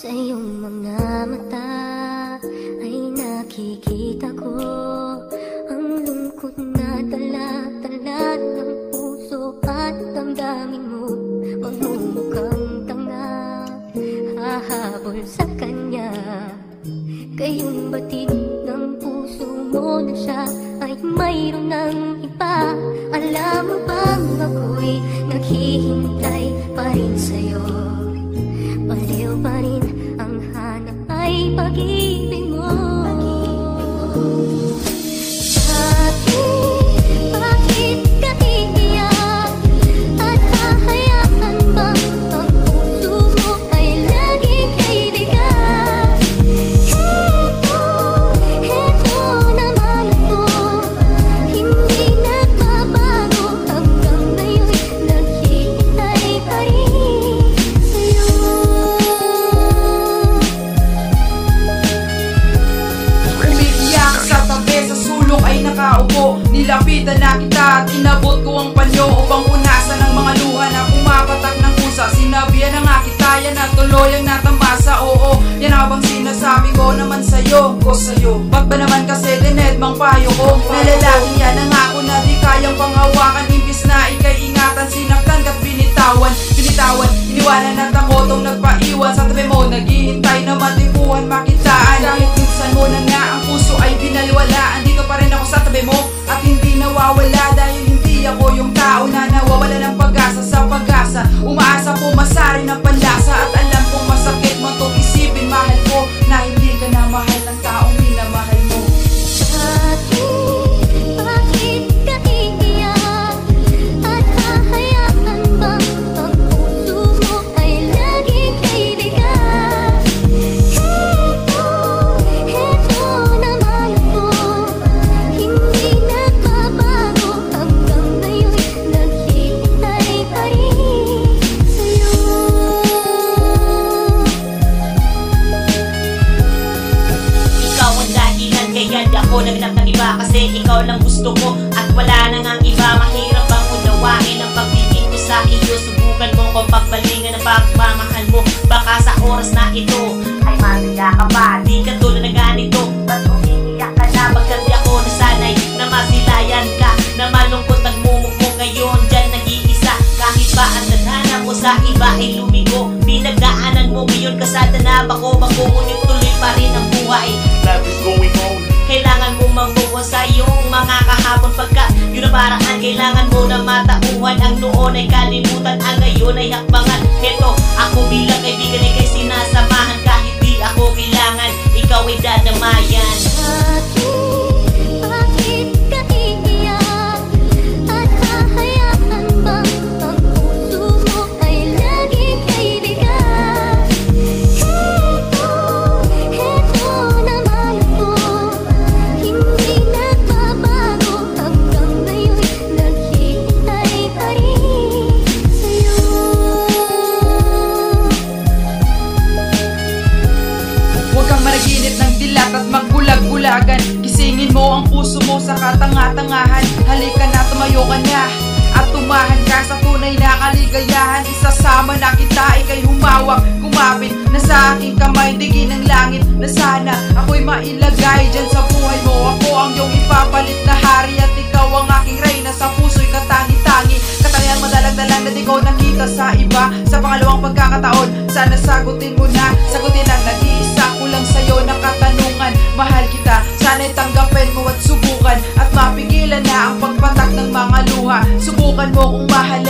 Sa iyong mga mata ay nakikita ko ang lungkot na dala-dala ng puso at damdamin mo. Magmumukhang tanga, hahabol sa kanya. Kayong batid ng puso mo na siya ay mayroon ng iba. Alam mo bang ako'y naghihintay pa rin sa'yo? Baliw pa rin ang hanap ay pag-ibig mo. Bakit ka iiyak? At hahayaan bang ang puso mo ay laging kaibigan? Heto naman ako, hindi nagbabago. Hanggang ngayon naghihintay pa rin sa'yo. Umiiyak sa tabi, sa sulok ay nakaupo. Nilapitan na kita at inabot ko ang panyo upang punasan ng mga luha na pumapatak ng pusa. Sinabihan na nga kita, yan na tuloy ang natambasa. Oo, yan ang bang sinasabi ko naman sa'yo. Ba't ba naman kasi dinedmang payo ko? Nalalaki yan ang ako na di kayang panghawakan. Imbis na ikay ingatan, sinaktan ka't binitawan. Iniwanan at ang kotong nagpaiwan. Sa tabi mo naghihintay na matipuhan, makitaan. Kahit minsan mo na nga ang puso ay binalwala, andito pa rin ako sa tabi mo at hindi nawawala. Dahil hindi ako yung tao na nawawala ng pag-asa sa pag-asa. Umaasa pumasa rin ang panlasa at alam kong masakit mo itong isipin, mahal ko, na hindi ka na mahal ng taong minamahal mo. Bakit ka iiyak? At hahayaan bang ang puso mo ay laging kaibigan? Heto naman ako, hindi nagbabago. Hanggang ngayon naghihintay pa rin sa'yo. Ikaw ang dahilan kaya di ako nagnap ng iba, kasi ikaw lang gusto ko at wala nang ang iba. Mahirap bang unawain ang pag-ibig ko sa iyo? Subukan mo kung pagbalingan ang pagmamahal mo. Baka sa oras na ito ay masaya ka pa, di ka tulad na ganito. Ba't umiiyak ka na? Pagkat di ako nasanay na masilayan ka, na malungkot nagmumukmo ngayon dyan nag-iisa. Kahit ba ang tadhana mo sa iba ay lumigo, pinagdaanan mo ngayon kasada na bako. Ngunit tuloy pa rin ang buhay. Life is going on. Kailangan mo mag-move on sa iyong mga kahapon. Pagka yun ang paraan, kailangan mo na matauhan. Ang noon ay kalimutan, ang ngayon ay hakbangan. Heto, ako bilang kaibigan ay kay sinasamahan. Kahit di ako kailangan, ikaw ay dadamayan. Bakit ka iiyak? At hahayaan bang ang puso mo ay laging kaibigan? Heto naman ako, hindi nagbabago. Hanggang ngayon naghihintay pa rin sa'yo. Huwag kang managinip ng dilat at magbulag-bulagan. Gisingin mo ang puso mo sa katanga-tangahan. Halika na, tumayo ka na at tumahan ka sa tunay na kaligayahan. Isasama na kita, ikay humawak, kumapit na sa aking kamay. Digin ng langit na sana ako'y mailagay dyan sa buhay mo. Ako ang iyong ipapalit na hari at ikaw ang aking reyna. Sa puso'y katangi-tangi, katangian madalang-dalang na di ko nakita sa iba. Sa pangalawang pagkakataon, sana sagutin mo na, sagutin ang nag-iisa ko lang sa'yo na katanungan. Mahal kita, sana'y tanggapin mo at subukan, at mapigilan na ang pagpatak ng mga luha. Subukan mo kung mahal